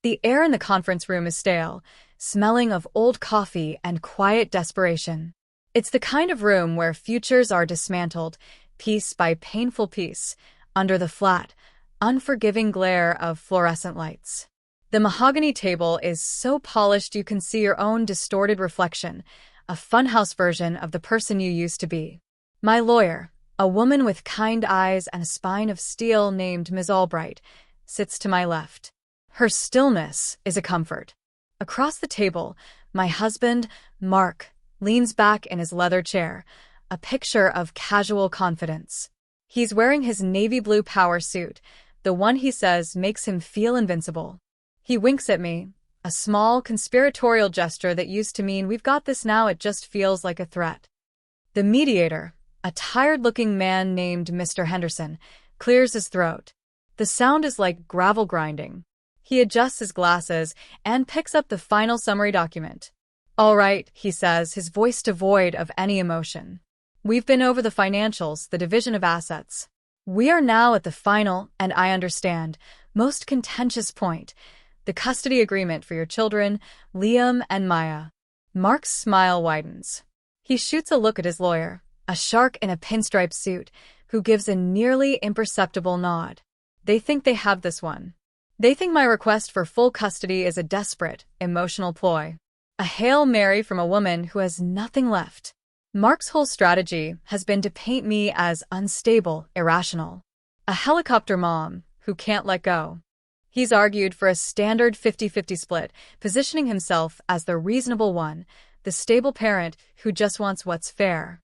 The air in the conference room is stale, smelling of old coffee and quiet desperation. It's the kind of room where futures are dismantled, piece by painful piece, under the flat, unforgiving glare of fluorescent lights. The mahogany table is so polished you can see your own distorted reflection, a funhouse version of the person you used to be. My lawyer, a woman with kind eyes and a spine of steel named Ms. Albright, sits to my left. Her stillness is a comfort. Across the table, my husband, Mark, leans back in his leather chair, a picture of casual confidence. He's wearing his navy blue power suit, the one he says makes him feel invincible. He winks at me, a small conspiratorial gesture that used to mean we've got this now. It just feels like a threat. The mediator, a tired-looking man named Mr. Henderson, clears his throat. The sound is like gravel grinding. He adjusts his glasses and picks up the final summary document. "All right," he says, his voice devoid of any emotion. "We've been over the financials, the division of assets. We are now at the final, and I understand, most contentious point, the custody agreement for your children, Liam and Maya." Mark's smile widens. He shoots a look at his lawyer, a shark in a pinstripe suit, who gives a nearly imperceptible nod. They think they have this one. They think my request for full custody is a desperate, emotional ploy. A Hail Mary from a woman who has nothing left. Mark's whole strategy has been to paint me as unstable, irrational. A helicopter mom who can't let go. He's argued for a standard 50-50 split, positioning himself as the reasonable one, the stable parent who just wants what's fair.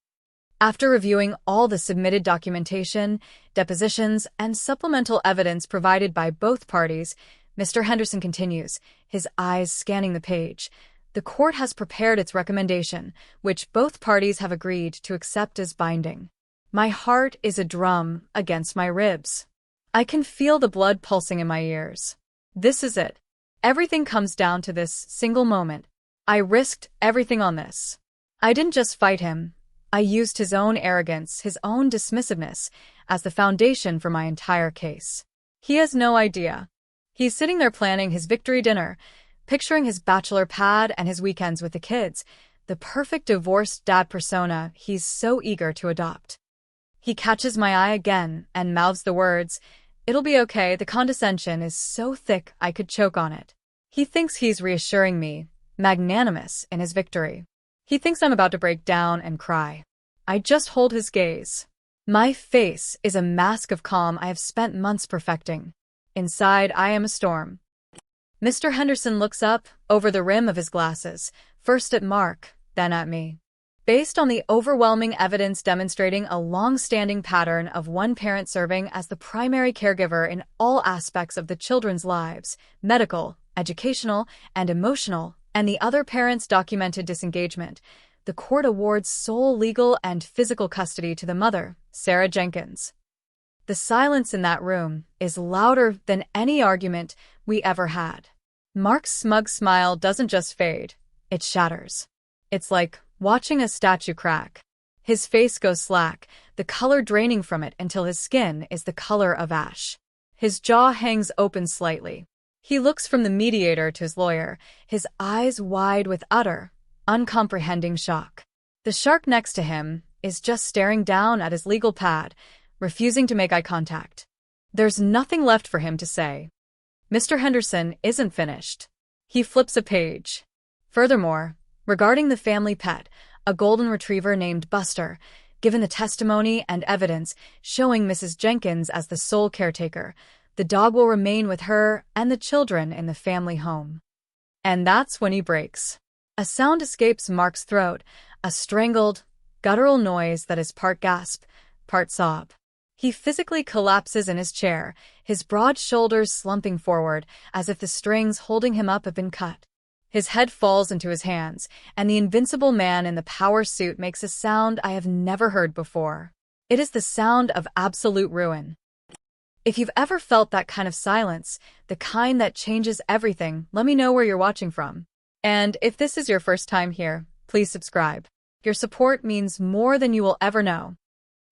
After reviewing all the submitted documentation, depositions, and supplemental evidence provided by both parties, Mr. Henderson continues, his eyes scanning the page. The court has prepared its recommendation, which both parties have agreed to accept as binding. My heart is a drum against my ribs. I can feel the blood pulsing in my ears. This is it. Everything comes down to this single moment. I risked everything on this. I didn't just fight him. I used his own arrogance, his own dismissiveness, as the foundation for my entire case. He has no idea. He's sitting there planning his victory dinner, picturing his bachelor pad and his weekends with the kids, the perfect divorced dad persona he's so eager to adopt. He catches my eye again and mouths the words, "It'll be okay." The condescension is so thick I could choke on it. He thinks he's reassuring me, magnanimous in his victory. He thinks I'm about to break down and cry. I just hold his gaze. My face is a mask of calm I have spent months perfecting. Inside, I am a storm. Mr. Henderson looks up, over the rim of his glasses, first at Mark, then at me. Based on the overwhelming evidence demonstrating a long-standing pattern of one parent serving as the primary caregiver in all aspects of the children's lives, medical, educational, and emotional, and the other parent's documented disengagement, the court awards sole legal and physical custody to the mother, Sarah Jenkins. The silence in that room is louder than any argument we ever had. Mark's smug smile doesn't just fade, it shatters. It's like watching a statue crack. His face goes slack, the color draining from it until his skin is the color of ash. His jaw hangs open slightly. He looks from the mediator to his lawyer, his eyes wide with utter, uncomprehending shock. The shark next to him is just staring down at his legal pad, refusing to make eye contact. There's nothing left for him to say. Mr. Henderson isn't finished. He flips a page. Furthermore, regarding the family pet, a golden retriever named Buster, given the testimony and evidence showing Mrs. Jenkins as the sole caretaker, the dog will remain with her and the children in the family home. And that's when he breaks. A sound escapes Mark's throat, a strangled, guttural noise that is part gasp, part sob. He physically collapses in his chair, his broad shoulders slumping forward as if the strings holding him up have been cut. His head falls into his hands, and the invincible man in the power suit makes a sound I have never heard before. It is the sound of absolute ruin. If you've ever felt that kind of silence, the kind that changes everything, let me know where you're watching from. And if this is your first time here, please subscribe. Your support means more than you will ever know.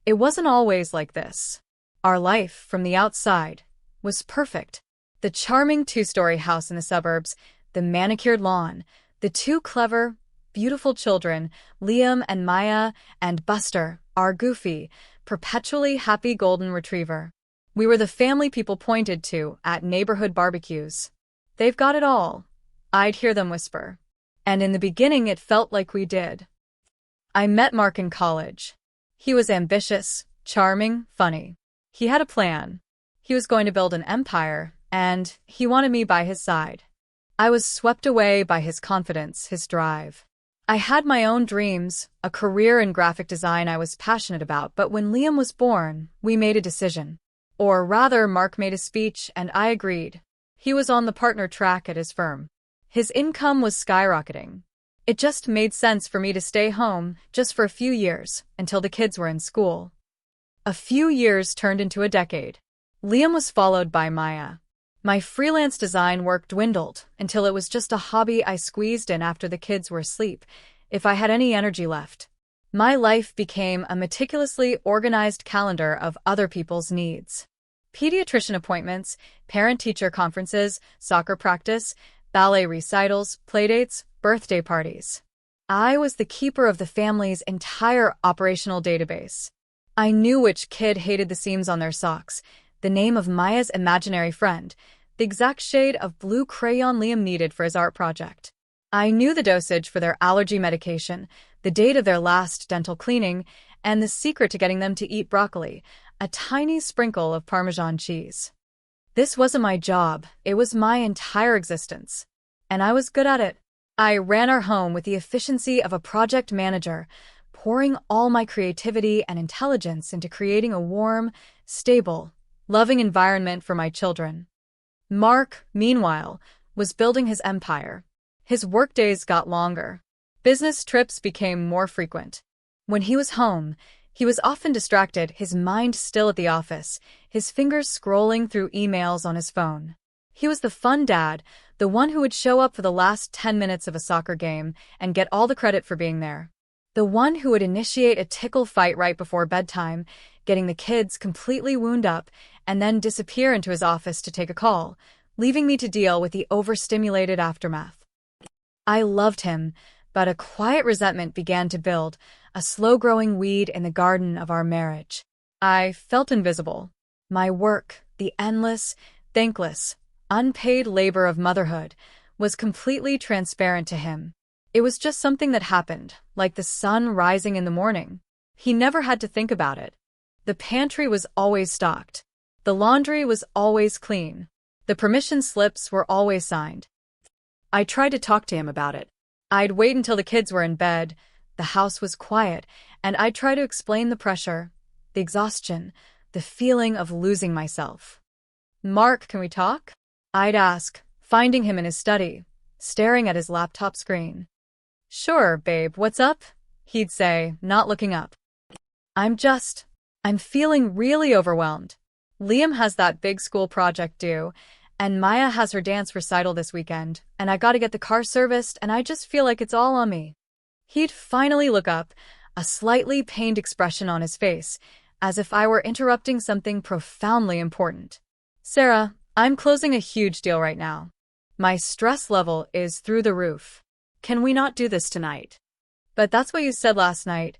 It wasn't always like this. Our life, from the outside, was perfect. The charming two-story house in the suburbs, the manicured lawn, the two clever, beautiful children, Liam and Maya, and Buster, our goofy, perpetually happy golden retriever. We were the family people pointed to at neighborhood barbecues. They've got it all, I'd hear them whisper. And in the beginning it felt like we did. I met Mark in college. He was ambitious, charming, funny. He had a plan. He was going to build an empire, and he wanted me by his side. I was swept away by his confidence, his drive. I had my own dreams, a career in graphic design I was passionate about, but when Liam was born, we made a decision. Or rather, Mark made a speech, and I agreed. He was on the partner track at his firm. His income was skyrocketing. It just made sense for me to stay home, just for a few years, until the kids were in school. A few years turned into a decade. Liam was followed by Maya. My freelance design work dwindled until it was just a hobby I squeezed in after the kids were asleep, if I had any energy left. My life became a meticulously organized calendar of other people's needs. Pediatrician appointments, parent-teacher conferences, soccer practice, ballet recitals, playdates, birthday parties. I was the keeper of the family's entire operational database. I knew which kid hated the seams on their socks, the name of Maya's imaginary friend, the exact shade of blue crayon Liam needed for his art project. I knew the dosage for their allergy medication, the date of their last dental cleaning, and the secret to getting them to eat broccoli, a tiny sprinkle of Parmesan cheese. This wasn't my job, it was my entire existence. And I was good at it. I ran our home with the efficiency of a project manager, pouring all my creativity and intelligence into creating a warm, stable, loving environment for my children. Mark, meanwhile, was building his empire. His workdays got longer. Business trips became more frequent. When he was home, he was often distracted, his mind still at the office, his fingers scrolling through emails on his phone. He was the fun dad, the one who would show up for the last 10 minutes of a soccer game and get all the credit for being there. The one who would initiate a tickle fight right before bedtime, getting the kids completely wound up, and then disappear into his office to take a call, leaving me to deal with the overstimulated aftermath. I loved him, but a quiet resentment began to build, a slow-growing weed in the garden of our marriage. I felt invisible. My work, the endless, thankless, unpaid labor of motherhood, was completely transparent to him. It was just something that happened, like the sun rising in the morning. He never had to think about it. The pantry was always stocked. The laundry was always clean. The permission slips were always signed. I tried to talk to him about it. I'd wait until the kids were in bed, the house was quiet, and I'd try to explain the pressure, the exhaustion, the feeling of losing myself. "Mark, can we talk?" I'd ask, finding him in his study, staring at his laptop screen. "Sure, babe, what's up?" he'd say, not looking up. I'm feeling really overwhelmed. Liam has that big school project due, and Maya has her dance recital this weekend, and I gotta get the car serviced, and I just feel like it's all on me. He'd finally look up, a slightly pained expression on his face, as if I were interrupting something profoundly important. "Sarah, I'm closing a huge deal right now. My stress level is through the roof. Can we not do this tonight?" "But that's what you said last night."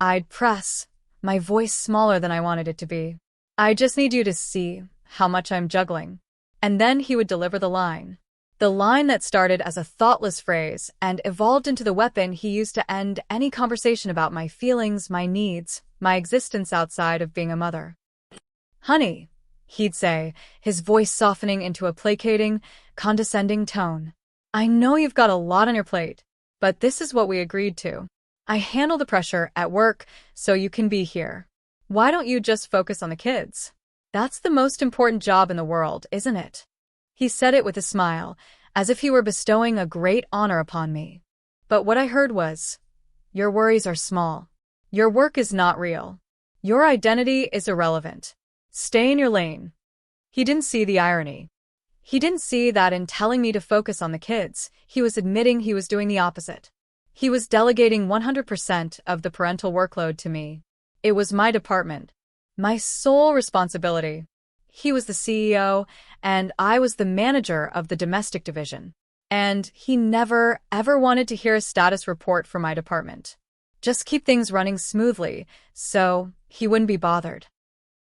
I'd press, my voice smaller than I wanted it to be. "I just need you to see how much I'm juggling." And then he would deliver the line. The line that started as a thoughtless phrase and evolved into the weapon he used to end any conversation about my feelings, my needs, my existence outside of being a mother. "Honey," he'd say, his voice softening into a placating, condescending tone. "I know you've got a lot on your plate, but this is what we agreed to. I handle the pressure at work so you can be here. Why don't you just focus on the kids? That's the most important job in the world, isn't it?" He said it with a smile, as if he were bestowing a great honor upon me. But what I heard was, "Your worries are small. Your work is not real. Your identity is irrelevant. Stay in your lane." He didn't see the irony. He didn't see that in telling me to focus on the kids, he was admitting he was doing the opposite. He was delegating 100% of the parental workload to me. It was my department, my sole responsibility. He was the CEO, and I was the manager of the domestic division. And he never, ever wanted to hear a status report for my department. Just keep things running smoothly, so he wouldn't be bothered.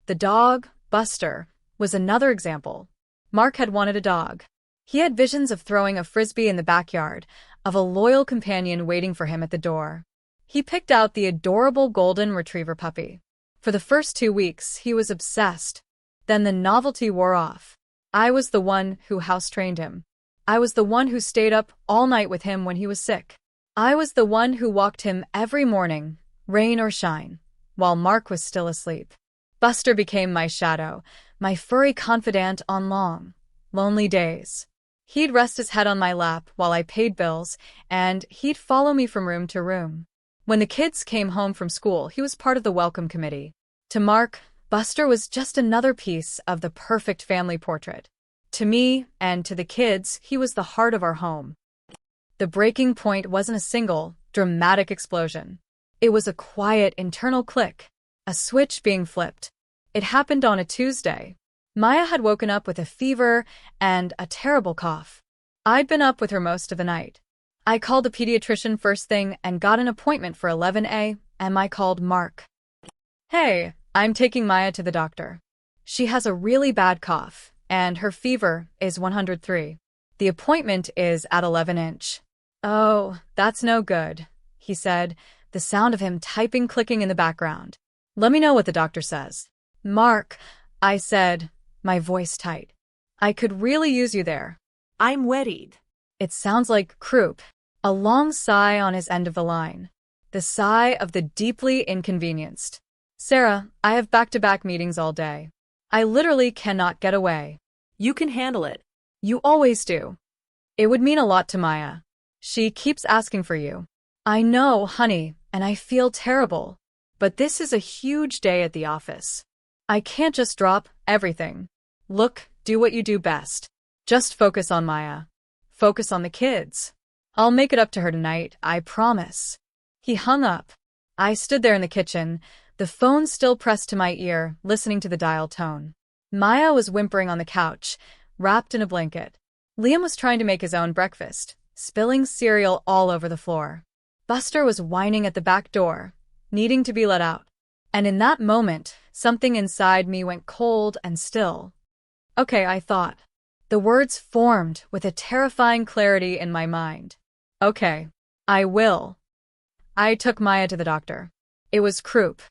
The dog, Buster, was another example. Mark had wanted a dog. He had visions of throwing a frisbee in the backyard, of a loyal companion waiting for him at the door. He picked out the adorable golden retriever puppy. For the first 2 weeks, he was obsessed. Then the novelty wore off. I was the one who house-trained him. I was the one who stayed up all night with him when he was sick. I was the one who walked him every morning, rain or shine, while Mark was still asleep. Buster became my shadow, my furry confidant on long, lonely days. He'd rest his head on my lap while I paid bills, and he'd follow me from room to room. When the kids came home from school, he was part of the welcome committee. To Mark, Buster was just another piece of the perfect family portrait. To me, and to the kids, he was the heart of our home. The breaking point wasn't a single, dramatic explosion. It was a quiet internal click, a switch being flipped. It happened on a Tuesday. Maya had woken up with a fever and a terrible cough. I'd been up with her most of the night. I called the pediatrician first thing and got an appointment for 11 a.m. I called Mark. Hey, I'm taking Maya to the doctor. She has a really bad cough, and her fever is 103. The appointment is at 11 . Oh, that's no good, he said, the sound of him typing clicking in the background. Let me know what the doctor says. Mark, I said, my voice tight. I could really use you there. I'm worried. It sounds like croup, a long sigh on his end of the line. The sigh of the deeply inconvenienced. Sarah, I have back-to-back meetings all day. I literally cannot get away. You can handle it. You always do. It would mean a lot to Maya. She keeps asking for you. I know, honey, and I feel terrible. But this is a huge day at the office. I can't just drop everything. Look, do what you do best. Just focus on Maya. Focus on the kids. I'll make it up to her tonight, I promise. He hung up. I stood there in the kitchen, the phone still pressed to my ear, listening to the dial tone. Maya was whimpering on the couch, wrapped in a blanket. Liam was trying to make his own breakfast, spilling cereal all over the floor. Buster was whining at the back door, needing to be let out. And in that moment, something inside me went cold and still. Okay, I thought. The words formed with a terrifying clarity in my mind. Okay, I will. I took Maya to the doctor. It was croup.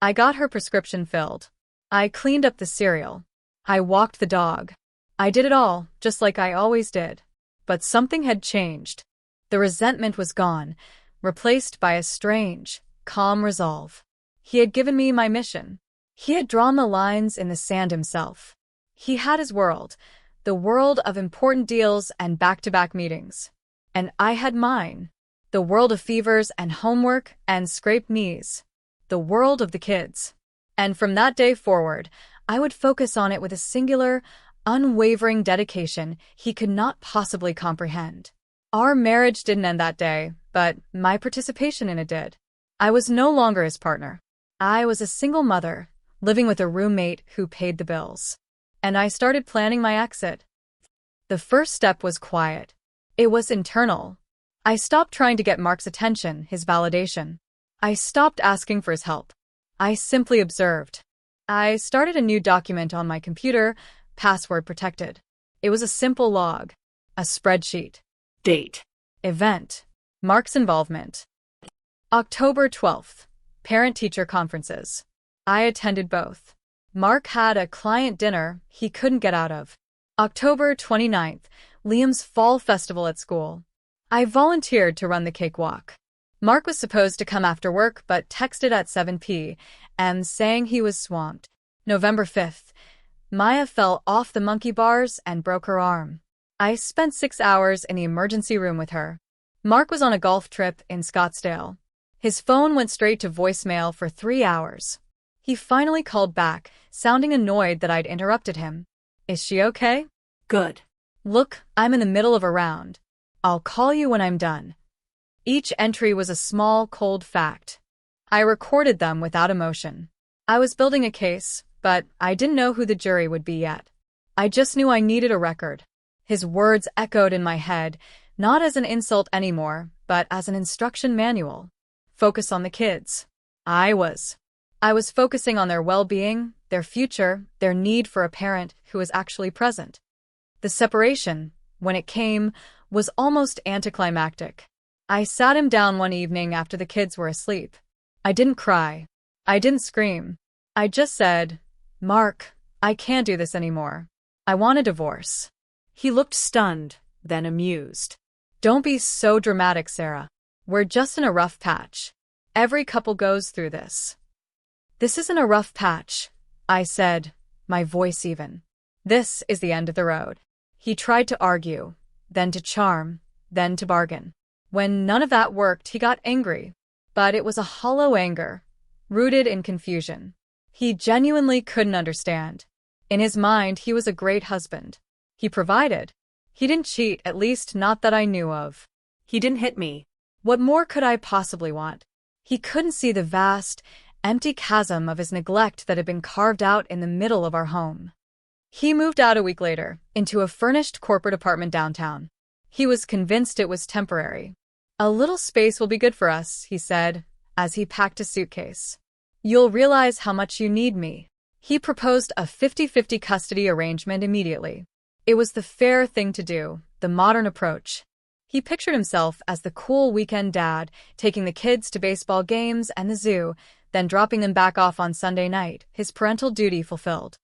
I got her prescription filled. I cleaned up the cereal. I walked the dog. I did it all, just like I always did. But something had changed. The resentment was gone, replaced by a strange, calm resolve. He had given me my mission. He had drawn the lines in the sand himself. He had his world, the world of important deals and back-to-back meetings. And I had mine, the world of fevers and homework and scraped knees, the world of the kids. And from that day forward, I would focus on it with a singular, unwavering dedication he could not possibly comprehend. Our marriage didn't end that day, but my participation in it did. I was no longer his partner. I was a single mother, living with a roommate who paid the bills. And I started planning my exit. The first step was quiet. It was internal. I stopped trying to get Mark's attention, his validation. I stopped asking for his help. I simply observed. I started a new document on my computer, password protected. It was a simple log, a spreadsheet. Date. Event. Mark's involvement. October 12th. Parent-teacher conferences. I attended both. Mark had a client dinner he couldn't get out of. October 29th. Liam's fall festival at school. I volunteered to run the cakewalk. Mark was supposed to come after work but texted at 7 p.m. saying he was swamped. November 5th. Maya fell off the monkey bars and broke her arm. I spent 6 hours in the emergency room with her. Mark was on a golf trip in Scottsdale. His phone went straight to voicemail for 3 hours. He finally called back, sounding annoyed that I'd interrupted him. Is she okay? Good. Look, I'm in the middle of a round. I'll call you when I'm done. Each entry was a small, cold fact. I recorded them without emotion. I was building a case, but I didn't know who the jury would be yet. I just knew I needed a record. His words echoed in my head, not as an insult anymore, but as an instruction manual. Focus on the kids. I was focusing on their well-being, their future, their need for a parent who was actually present. The separation, when it came, was almost anticlimactic. I sat him down one evening after the kids were asleep. I didn't cry. I didn't scream. I just said, "Mark, I can't do this anymore. I want a divorce." He looked stunned, then amused. "Don't be so dramatic, Sarah. We're just in a rough patch. Every couple goes through this." "This isn't a rough patch," I said, my voice even. "This is the end of the road." He tried to argue, then to charm, then to bargain. When none of that worked, he got angry. But it was a hollow anger, rooted in confusion. He genuinely couldn't understand. In his mind, he was a great husband. He provided. He didn't cheat, at least not that I knew of. He didn't hit me. What more could I possibly want? He couldn't see the vast, empty chasm of his neglect that had been carved out in the middle of our home. He moved out a week later, into a furnished corporate apartment downtown. He was convinced it was temporary. "A little space will be good for us," he said, as he packed a suitcase. "You'll realize how much you need me." He proposed a 50-50 custody arrangement immediately. It was the fair thing to do, the modern approach. He pictured himself as the cool weekend dad, taking the kids to baseball games and the zoo, then dropping them back off on Sunday night, his parental duty fulfilled.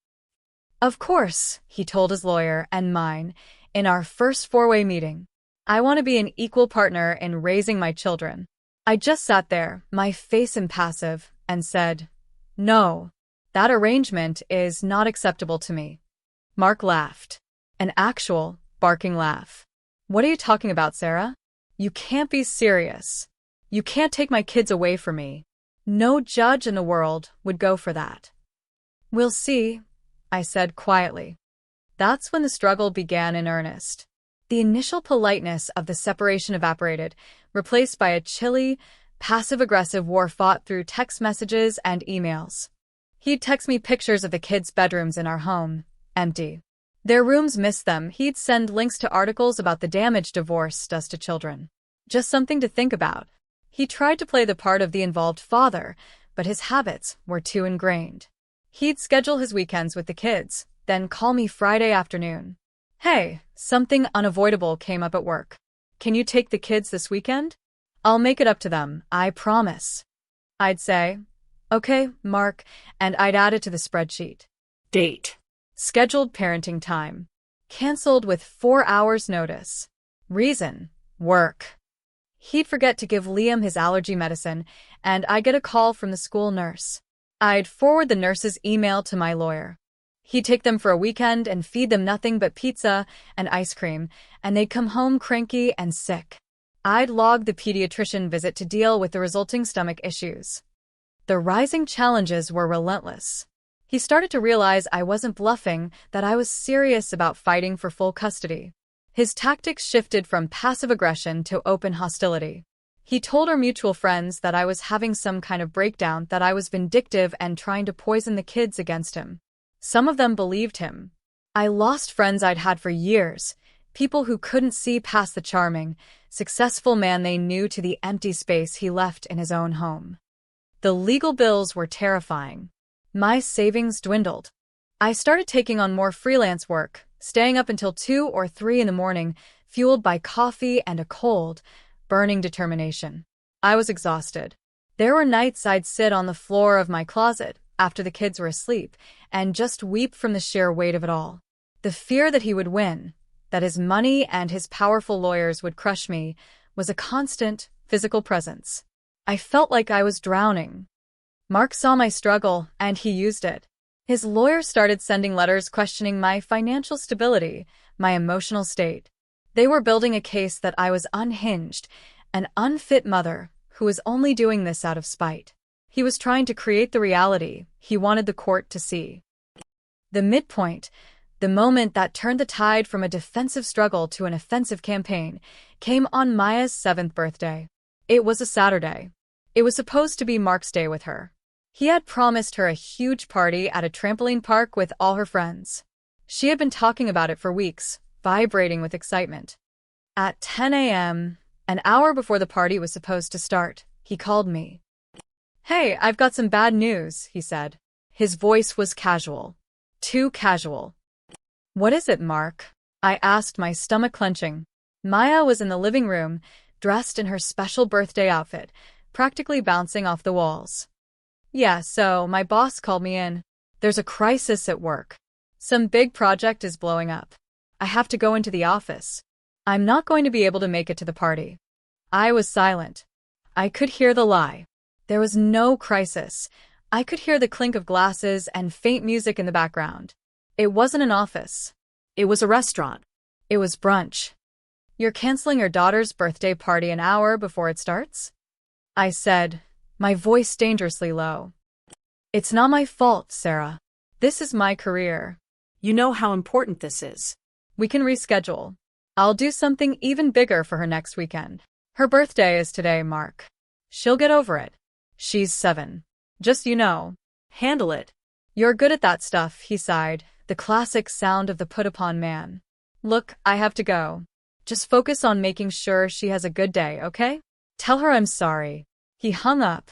"Of course," he told his lawyer and mine, in our first four-way meeting. "I want to be an equal partner in raising my children." I just sat there, my face impassive, and said, "No, that arrangement is not acceptable to me." Mark laughed. An actual, barking laugh. "What are you talking about, Sarah? You can't be serious. You can't take my kids away from me. No judge in the world would go for that." "We'll see," I said quietly. That's when the struggle began in earnest. The initial politeness of the separation evaporated, replaced by a chilly, passive-aggressive war fought through text messages and emails. He'd text me pictures of the kids' bedrooms in our home, empty. Their rooms missed them. He'd send links to articles about the damage divorce does to children. Just something to think about. He tried to play the part of the involved father, but his habits were too ingrained. He'd schedule his weekends with the kids, then call me Friday afternoon. "Hey, something unavoidable came up at work. Can you take the kids this weekend? I'll make it up to them, I promise." I'd say, "Okay, Mark," and I'd add it to the spreadsheet. Date. Scheduled parenting time. Cancelled with 4 hours notice. Reason: work. He'd forget to give Liam his allergy medicine, and I'd get a call from the school nurse. I'd forward the nurse's email to my lawyer. He'd take them for a weekend and feed them nothing but pizza and ice cream, and they'd come home cranky and sick. I'd log the pediatrician visit to deal with the resulting stomach issues. The rising challenges were relentless. He started to realize I wasn't bluffing, that I was serious about fighting for full custody. His tactics shifted from passive aggression to open hostility. He told our mutual friends that I was having some kind of breakdown, that I was vindictive and trying to poison the kids against him. Some of them believed him. I lost friends I'd had for years, people who couldn't see past the charming, successful man they knew to the empty space he left in his own home. The legal bills were terrifying. My savings dwindled. I started taking on more freelance work, staying up until 2 or 3 in the morning, fueled by coffee and a cold, burning determination. I was exhausted. There were nights I'd sit on the floor of my closet after the kids were asleep and just weep from the sheer weight of it all. The fear that he would win, that his money and his powerful lawyers would crush me, was a constant, physical presence. I felt like I was drowning. Mark saw my struggle, and he used it. His lawyer started sending letters questioning my financial stability, my emotional state. They were building a case that I was unhinged, an unfit mother who was only doing this out of spite. He was trying to create the reality he wanted the court to see. The midpoint, the moment that turned the tide from a defensive struggle to an offensive campaign, came on Maya's 7th birthday. It was a Saturday. It was supposed to be Mark's day with her. He had promised her a huge party at a trampoline park with all her friends. She had been talking about it for weeks, vibrating with excitement. At 10 a.m., an hour before the party was supposed to start, he called me. "Hey, I've got some bad news," he said. His voice was casual. Too casual. "What is it, Mark?" I asked, my stomach clenching. Maya was in the living room, dressed in her special birthday outfit, practically bouncing off the walls. "Yeah, so my boss called me in. There's a crisis at work. Some big project is blowing up. I have to go into the office. I'm not going to be able to make it to the party." I was silent. I could hear the lie. There was no crisis. I could hear the clink of glasses and faint music in the background. It wasn't an office. It was a restaurant. It was brunch. "You're canceling your daughter's birthday party an hour before it starts?" I said, my voice dangerously low. "It's not my fault, Sarah. This is my career." You know how important this is. "We can reschedule. I'll do something even bigger for her next weekend. Her birthday is today, Mark. She'll get over it. She's 7. Just Handle it." "You're good at that stuff," he sighed, the classic sound of the put-upon man. "Look, I have to go. Just focus on making sure she has a good day, okay? Tell her I'm sorry." He hung up.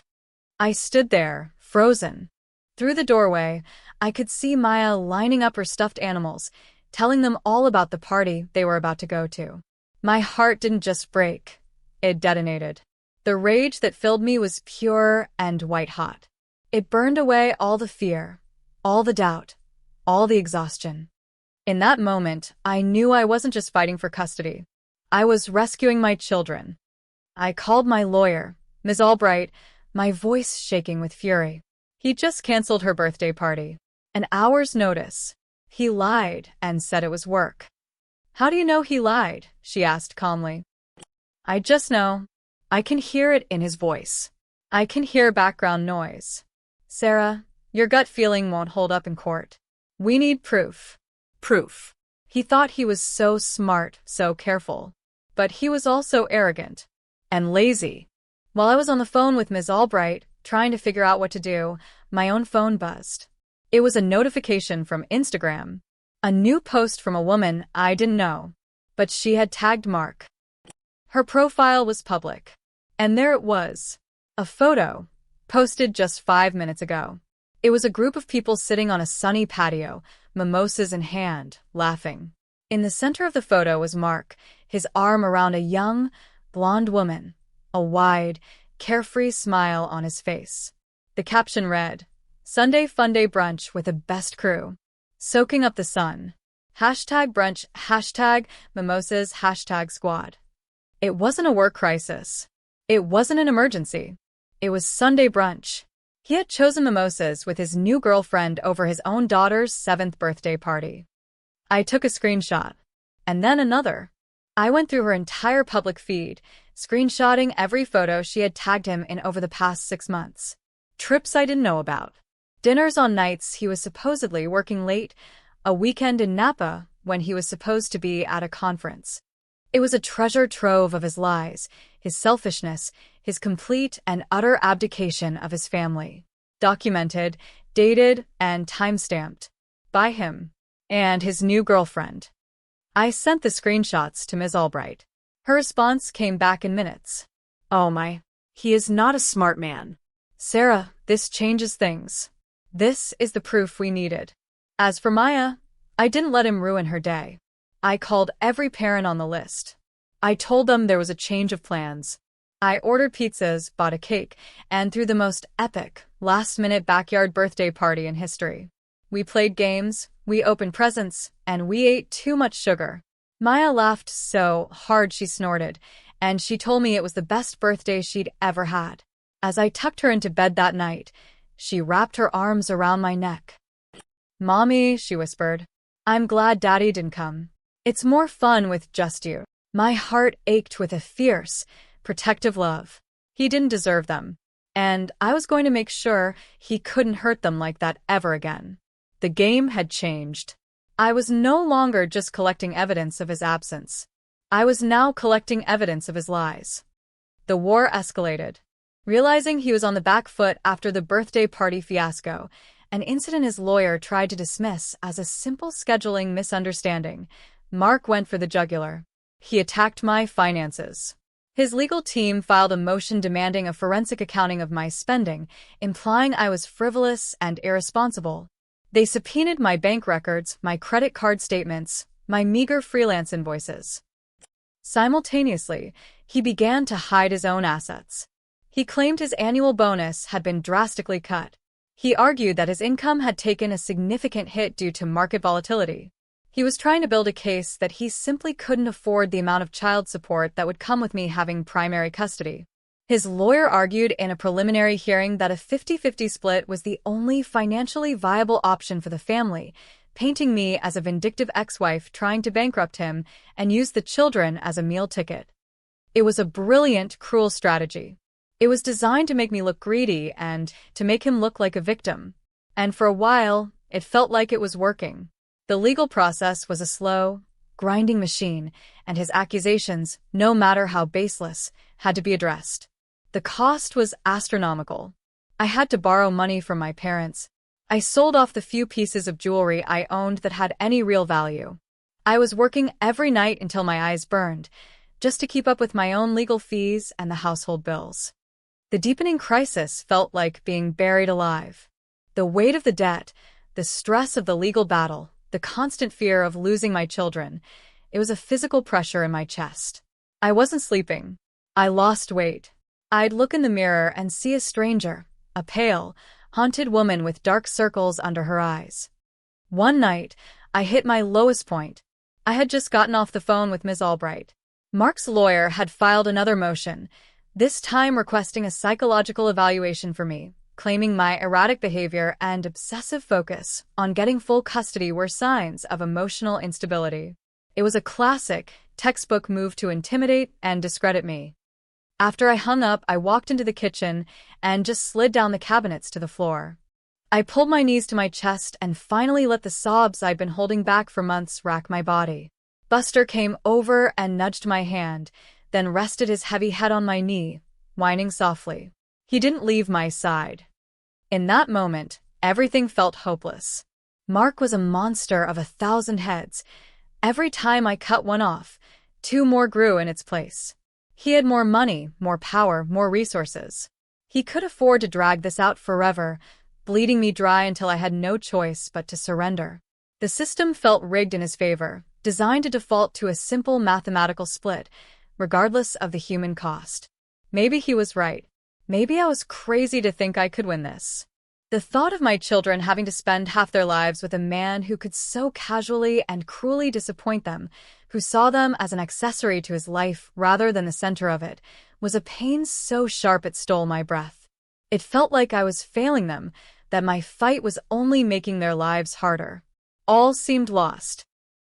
I stood there, frozen. Through the doorway, I could see Maya lining up her stuffed animals, telling them all about the party they were about to go to. My heart didn't just break. It detonated. The rage that filled me was pure and white-hot. It burned away all the fear, all the doubt, all the exhaustion. In that moment, I knew I wasn't just fighting for custody. I was rescuing my children. I called my lawyer, Ms. Albright, my voice shaking with fury. He'd just canceled her birthday party. An hour's notice. He lied and said it was work. "How do you know he lied?" she asked calmly. "I just know. I can hear it in his voice. I can hear background noise. Sarah, your gut feeling won't hold up in court. We need proof." Proof. He thought he was so smart, so careful. But he was also arrogant. And lazy. While I was on the phone with Ms. Albright, trying to figure out what to do, my own phone buzzed. It was a notification from Instagram. A new post from a woman I didn't know. But she had tagged Mark. Her profile was public. And there it was. A photo. Posted just 5 minutes ago. It was a group of people sitting on a sunny patio, mimosas in hand, laughing. In the center of the photo was Mark, his arm around a young, blonde woman, a wide, carefree smile on his face. The caption read, "Sunday Funday Brunch with the best crew. Soaking up the sun. #brunch, #mimosas, #squad." It wasn't a work crisis. It wasn't an emergency. It was Sunday brunch. He had chosen mimosas with his new girlfriend over his own daughter's 7th birthday party. I took a screenshot. And then another. I went through her entire public feed, screenshotting every photo she had tagged him in over the past 6 months. Trips I didn't know about. Dinners on nights he was supposedly working late, a weekend in Napa when he was supposed to be at a conference. It was a treasure trove of his lies, his selfishness, his complete and utter abdication of his family. Documented, dated, and time-stamped. By him. And his new girlfriend. I sent the screenshots to Ms. Albright. Her response came back in minutes. "Oh my. He is not a smart man." "Sarah, this changes things. This is the proof we needed." As for Maya, I didn't let him ruin her day. I called every parent on the list. I told them there was a change of plans. I ordered pizzas, bought a cake, and threw the most epic, last-minute backyard birthday party in history. We played games, we opened presents, and we ate too much sugar. Maya laughed so hard she snorted, and she told me it was the best birthday she'd ever had. As I tucked her into bed that night, she wrapped her arms around my neck. "Mommy," she whispered, "I'm glad Daddy didn't come. It's more fun with just you." My heart ached with a fierce, protective love. He didn't deserve them. And I was going to make sure he couldn't hurt them like that ever again. The game had changed. I was no longer just collecting evidence of his absence. I was now collecting evidence of his lies. The war escalated. Realizing he was on the back foot after the birthday party fiasco, an incident his lawyer tried to dismiss as a simple scheduling misunderstanding, Mark went for the jugular. He attacked my finances. His legal team filed a motion demanding a forensic accounting of my spending, implying I was frivolous and irresponsible. They subpoenaed my bank records, my credit card statements, my meager freelance invoices. Simultaneously, he began to hide his own assets. He claimed his annual bonus had been drastically cut. He argued that his income had taken a significant hit due to market volatility. He was trying to build a case that he simply couldn't afford the amount of child support that would come with me having primary custody. His lawyer argued in a preliminary hearing that a 50-50 split was the only financially viable option for the family, painting me as a vindictive ex-wife trying to bankrupt him and use the children as a meal ticket. It was a brilliant, cruel strategy. It was designed to make me look greedy and to make him look like a victim. And for a while, it felt like it was working. The legal process was a slow, grinding machine, and his accusations, no matter how baseless, had to be addressed. The cost was astronomical. I had to borrow money from my parents. I sold off the few pieces of jewelry I owned that had any real value. I was working every night until my eyes burned, just to keep up with my own legal fees and the household bills. The deepening crisis felt like being buried alive. The weight of the debt, the stress of the legal battle, the constant fear of losing my children, it was a physical pressure in my chest. I wasn't sleeping. I lost weight. I'd look in the mirror and see a stranger, a pale, haunted woman with dark circles under her eyes. One night, I hit my lowest point. I had just gotten off the phone with Ms. Albright. Mark's lawyer had filed another motion, this time requesting a psychological evaluation for me, claiming my erratic behavior and obsessive focus on getting full custody were signs of emotional instability. It was a classic, textbook move to intimidate and discredit me. After I hung up, I walked into the kitchen and just slid down the cabinets to the floor. I pulled my knees to my chest and finally let the sobs I'd been holding back for months rack my body. Buster came over and nudged my hand, then rested his heavy head on my knee, whining softly. He didn't leave my side. In that moment, everything felt hopeless. Mark was a monster of 1,000 heads. Every time I cut one off, 2 more grew in its place. He had more money, more power, more resources. He could afford to drag this out forever, bleeding me dry until I had no choice but to surrender. The system felt rigged in his favor, designed to default to a simple mathematical split, regardless of the human cost. Maybe he was right. Maybe I was crazy to think I could win this. The thought of my children having to spend half their lives with a man who could so casually and cruelly disappoint them, who saw them as an accessory to his life rather than the center of it, was a pain so sharp it stole my breath. It felt like I was failing them, that my fight was only making their lives harder. All seemed lost.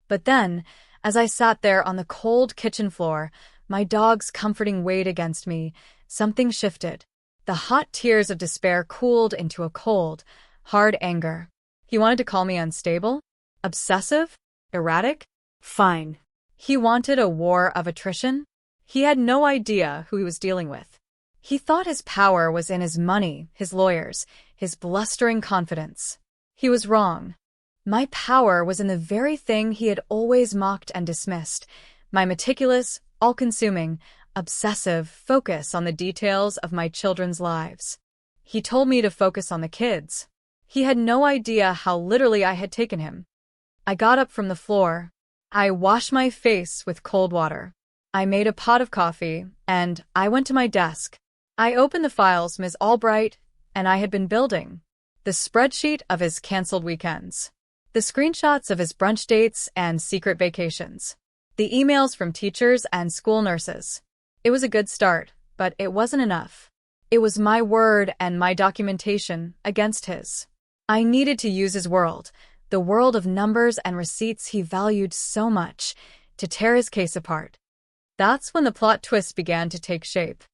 But then, as I sat there on the cold kitchen floor, my dog's comforting weight against me, something shifted. The hot tears of despair cooled into a cold, hard anger. He wanted to call me unstable? Obsessive? Erratic? Fine. He wanted a war of attrition? He had no idea who he was dealing with. He thought his power was in his money, his lawyers, his blustering confidence. He was wrong. My power was in the very thing he had always mocked and dismissed, my meticulous, all-consuming, obsessive focus on the details of my children's lives. He told me to focus on the kids. He had no idea how literally I had taken him. I got up from the floor. I washed my face with cold water. I made a pot of coffee, and I went to my desk. I opened the files Ms. Albright and I had been building. The spreadsheet of his canceled weekends. The screenshots of his brunch dates and secret vacations. The emails from teachers and school nurses. It was a good start, but it wasn't enough. It was my word and my documentation against his. I needed to use his world, the world of numbers and receipts he valued so much, to tear his case apart. That's when the plot twist began to take shape.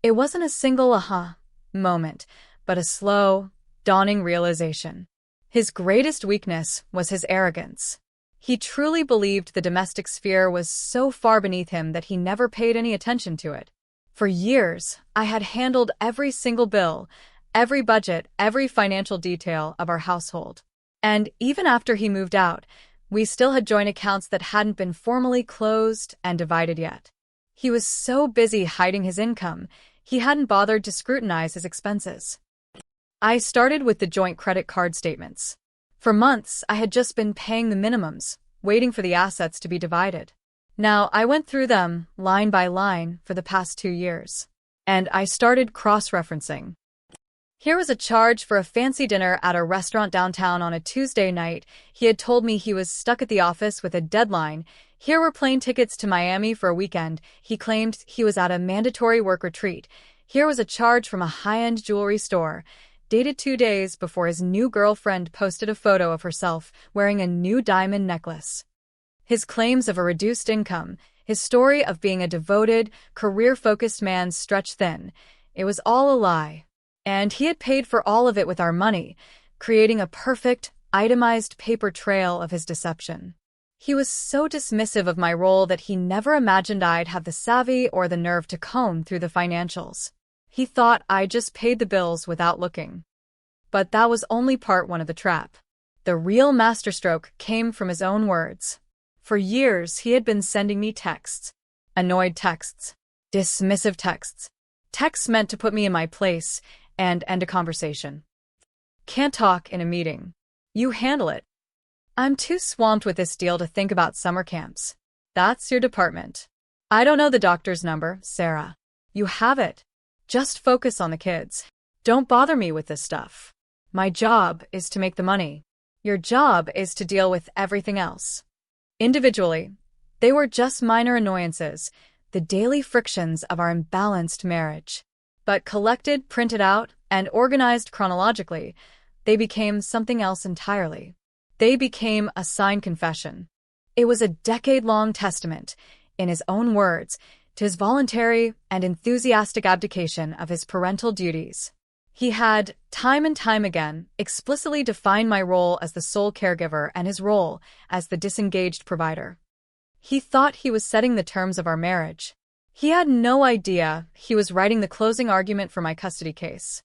It wasn't a single aha moment, but a slow, dawning realization. His greatest weakness was his arrogance. He truly believed the domestic sphere was so far beneath him that he never paid any attention to it. For years, I had handled every single bill, every budget, every financial detail of our household. And even after he moved out, we still had joint accounts that hadn't been formally closed and divided yet. He was so busy hiding his income, he hadn't bothered to scrutinize his expenses. I started with the joint credit card statements. For months, I had just been paying the minimums, waiting for the assets to be divided. Now, I went through them, line by line, for the past 2 years. And I started cross-referencing. Here was a charge for a fancy dinner at a restaurant downtown on a Tuesday night. He had told me he was stuck at the office with a deadline. Here were plane tickets to Miami for a weekend. He claimed he was at a mandatory work retreat. Here was a charge from a high-end jewelry store, dated 2 days before his new girlfriend posted a photo of herself wearing a new diamond necklace. His claims of a reduced income, his story of being a devoted, career-focused man stretched thin. It was all a lie. And he had paid for all of it with our money, creating a perfect, itemized paper trail of his deception. He was so dismissive of my role that he never imagined I'd have the savvy or the nerve to comb through the financials. He thought I just paid the bills without looking. But that was only part one of the trap. The real masterstroke came from his own words. For years, he had been sending me texts. Annoyed texts. Dismissive texts. Texts meant to put me in my place and end a conversation. Can't talk in a meeting. You handle it. I'm too swamped with this deal to think about summer camps. That's your department. I don't know the doctor's number, Sarah. You have it. Just focus on the kids. Don't bother me with this stuff. My job is to make the money. Your job is to deal with everything else. Individually, they were just minor annoyances, the daily frictions of our imbalanced marriage. But collected, printed out, and organized chronologically, they became something else entirely. They became a signed confession. It was a decade-long testament, in his own words, to his voluntary and enthusiastic abdication of his parental duties. He had, time and time again, explicitly defined my role as the sole caregiver and his role as the disengaged provider. He thought he was setting the terms of our marriage. He had no idea he was writing the closing argument for my custody case.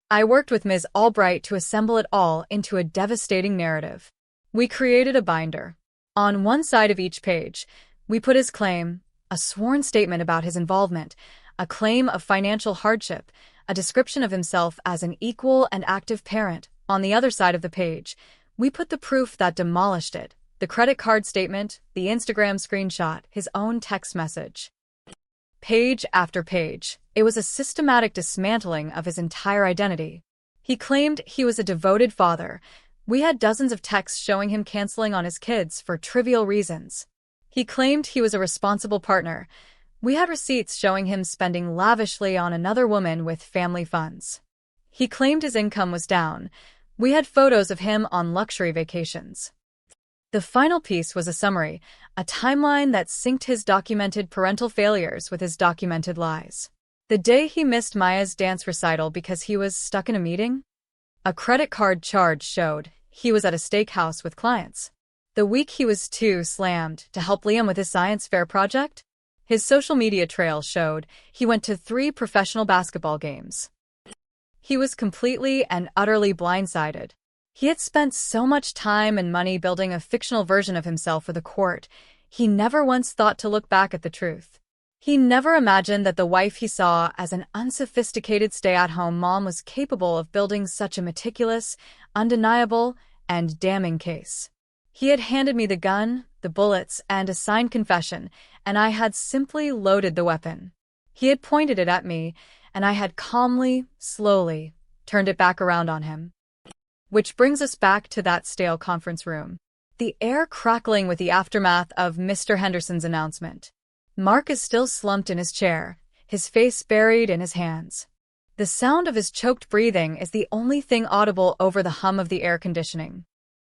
I worked with Ms. Albright to assemble it all into a devastating narrative. We created a binder. On one side of each page, we put his claim, a sworn statement about his involvement, a claim of financial hardship, a description of himself as an equal and active parent. On the other side of the page, we put the proof that demolished it, the credit card statement, the Instagram screenshot, his own text message. Page after page, it was a systematic dismantling of his entire identity. He claimed he was a devoted father. We had dozens of texts showing him canceling on his kids for trivial reasons. He claimed he was a responsible partner. We had receipts showing him spending lavishly on another woman with family funds. He claimed his income was down. We had photos of him on luxury vacations. The final piece was a summary, a timeline that synced his documented parental failures with his documented lies. The day he missed Maya's dance recital because he was stuck in a meeting, a credit card charge showed he was at a steakhouse with clients. The week he was too slammed to help Liam with his science fair project, his social media trail showed he went to 3 professional basketball games. He was completely and utterly blindsided. He had spent so much time and money building a fictional version of himself for the court, he never once thought to look back at the truth. He never imagined that the wife he saw as an unsophisticated stay-at-home mom was capable of building such a meticulous, undeniable, and damning case. He had handed me the gun, the bullets, and a signed confession, and I had simply loaded the weapon. He had pointed it at me, and I had calmly, slowly, turned it back around on him. Which brings us back to that stale conference room. The air crackling with the aftermath of Mr. Henderson's announcement. Mark is still slumped in his chair, his face buried in his hands. The sound of his choked breathing is the only thing audible over the hum of the air conditioning.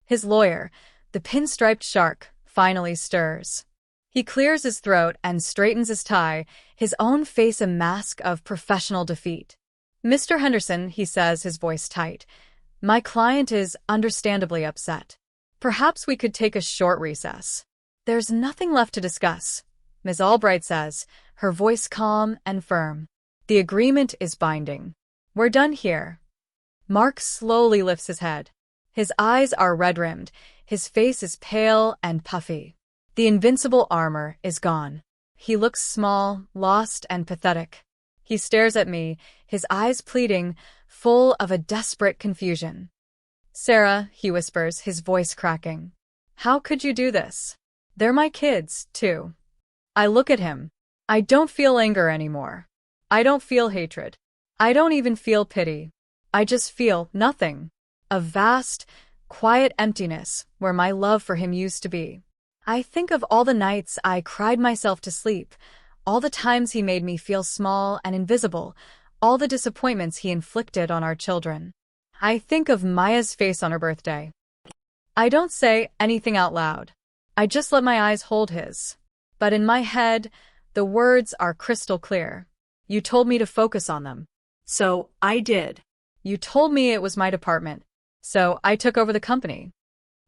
His lawyer, the pinstriped shark, finally stirs. He clears his throat and straightens his tie, his own face a mask of professional defeat. Mr. Henderson, he says, his voice tight, my client is understandably upset. Perhaps we could take a short recess. There's nothing left to discuss. Ms. Albright says, her voice calm and firm. The agreement is binding. We're done here. Mark slowly lifts his head. His eyes are red-rimmed, his face is pale and puffy. The invincible armor is gone. He looks small, lost, and pathetic. He stares at me, his eyes pleading, full of a desperate confusion. Sarah, he whispers, his voice cracking. How could you do this? They're my kids, too. I look at him. I don't feel anger anymore. I don't feel hatred. I don't even feel pity. I just feel nothing. A vast, quiet emptiness where my love for him used to be. I think of all the nights I cried myself to sleep, all the times he made me feel small and invisible, all the disappointments he inflicted on our children. I think of Maya's face on her birthday. I don't say anything out loud. I just let my eyes hold his. But in my head, the words are crystal clear. You told me to focus on them. So I did. You told me it was my department. So I took over the company.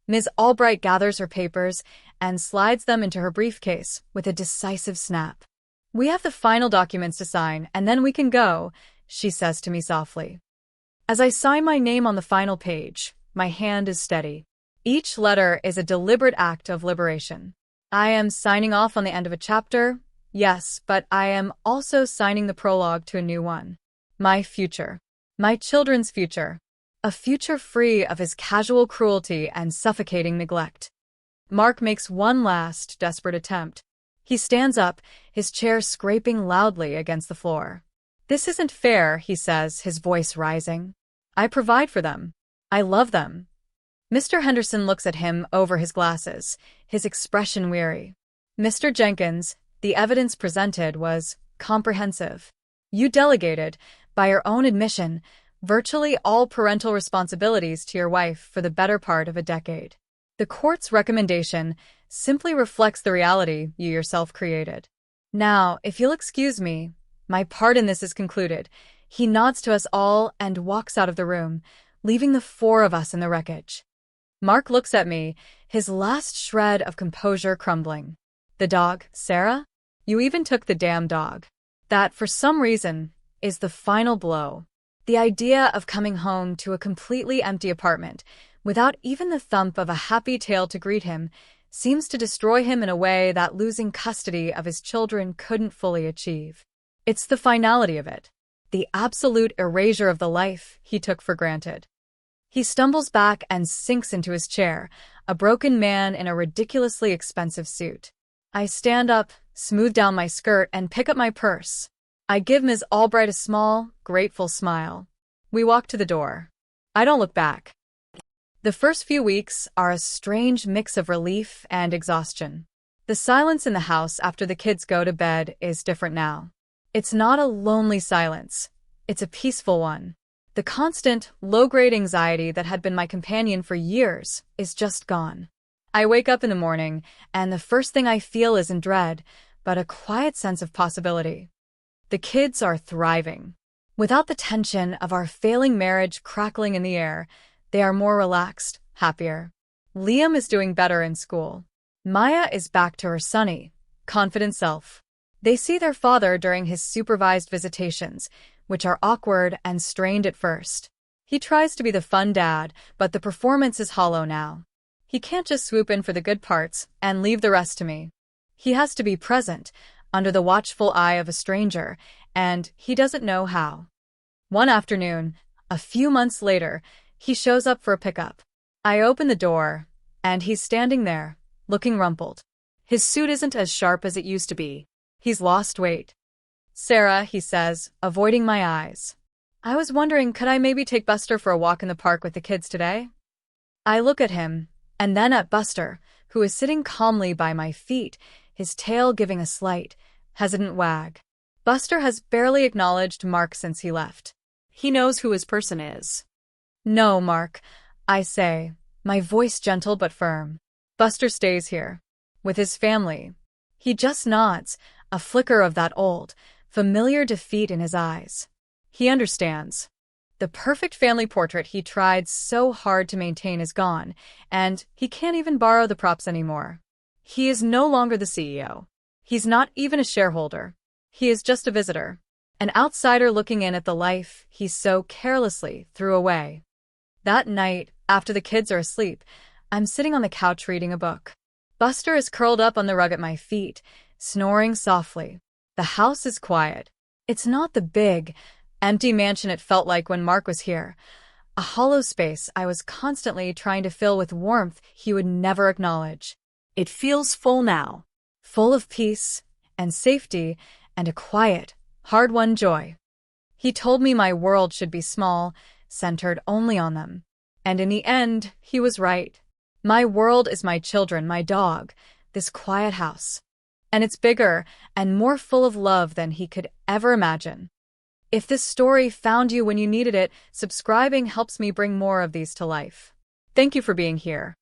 Ms. Albright gathers her papers and slides them into her briefcase with a decisive snap. We have the final documents to sign, and then we can go, she says to me softly. As I sign my name on the final page, my hand is steady. Each letter is a deliberate act of liberation. I am signing off on the end of a chapter, yes, but I am also signing the prologue to a new one. My future. My children's future. A future free of his casual cruelty and suffocating neglect. Mark makes one last, desperate attempt. He stands up, his chair scraping loudly against the floor. This isn't fair, he says, his voice rising. I provide for them. I love them. Mr. Henderson looks at him over his glasses, his expression weary. Mr. Jenkins, the evidence presented was comprehensive. You delegated, by your own admission, virtually all parental responsibilities to your wife for the better part of a decade. The court's recommendation simply reflects the reality you yourself created. Now, if you'll excuse me, my part in this is concluded. He nods to us all and walks out of the room, leaving the four of us in the wreckage. Mark looks at me, his last shred of composure crumbling. The dog, Sarah? You even took the damn dog. That, for some reason, is the final blow. The idea of coming home to a completely empty apartment, without even the thump of a happy tail to greet him, seems to destroy him in a way that losing custody of his children couldn't fully achieve. It's the finality of it, the absolute erasure of the life he took for granted. He stumbles back and sinks into his chair, a broken man in a ridiculously expensive suit. I stand up, smooth down my skirt, and pick up my purse. I give Ms. Albright a small, grateful smile. We walk to the door. I don't look back. The first few weeks are a strange mix of relief and exhaustion. The silence in the house after the kids go to bed is different now. It's not a lonely silence. It's a peaceful one. The constant, low-grade anxiety that had been my companion for years is just gone. I wake up in the morning, and the first thing I feel isn't dread, but a quiet sense of possibility. The kids are thriving. Without the tension of our failing marriage crackling in the air, they are more relaxed, happier. Liam is doing better in school. Maya is back to her sunny, confident self. They see their father during his supervised visitations, which are awkward and strained at first. He tries to be the fun dad, but the performance is hollow now. He can't just swoop in for the good parts and leave the rest to me. He has to be present, under the watchful eye of a stranger, and he doesn't know how. One afternoon, a few months later, he shows up for a pickup. I open the door, and he's standing there, looking rumpled. His suit isn't as sharp as it used to be. He's lost weight. Sarah, he says, avoiding my eyes. I was wondering, could I maybe take Buster for a walk in the park with the kids today? I look at him, and then at Buster, who is sitting calmly by my feet, his tail giving a slight, hesitant wag. Buster has barely acknowledged Mark since he left. He knows who his person is. No, Mark, I say, my voice gentle but firm. Buster stays here, with his family. He just nods, a flicker of that old, familiar defeat in his eyes. He understands. The perfect family portrait he tried so hard to maintain is gone, and he can't even borrow the props anymore. He is no longer the CEO. He's not even a shareholder. He is just a visitor. An outsider looking in at the life he so carelessly threw away. That night, after the kids are asleep, I'm sitting on the couch reading a book. Buster is curled up on the rug at my feet, snoring softly. The house is quiet. It's not the big, empty mansion it felt like when Mark was here. A hollow space I was constantly trying to fill with warmth he would never acknowledge. It feels full now. Full of peace and safety and a quiet, hard-won joy. He told me my world should be small, centered only on them. And in the end, he was right. My world is my children, my dog, this quiet house. And it's bigger and more full of love than he could ever imagine. If this story found you when you needed it, subscribing helps me bring more of these to life. Thank you for being here.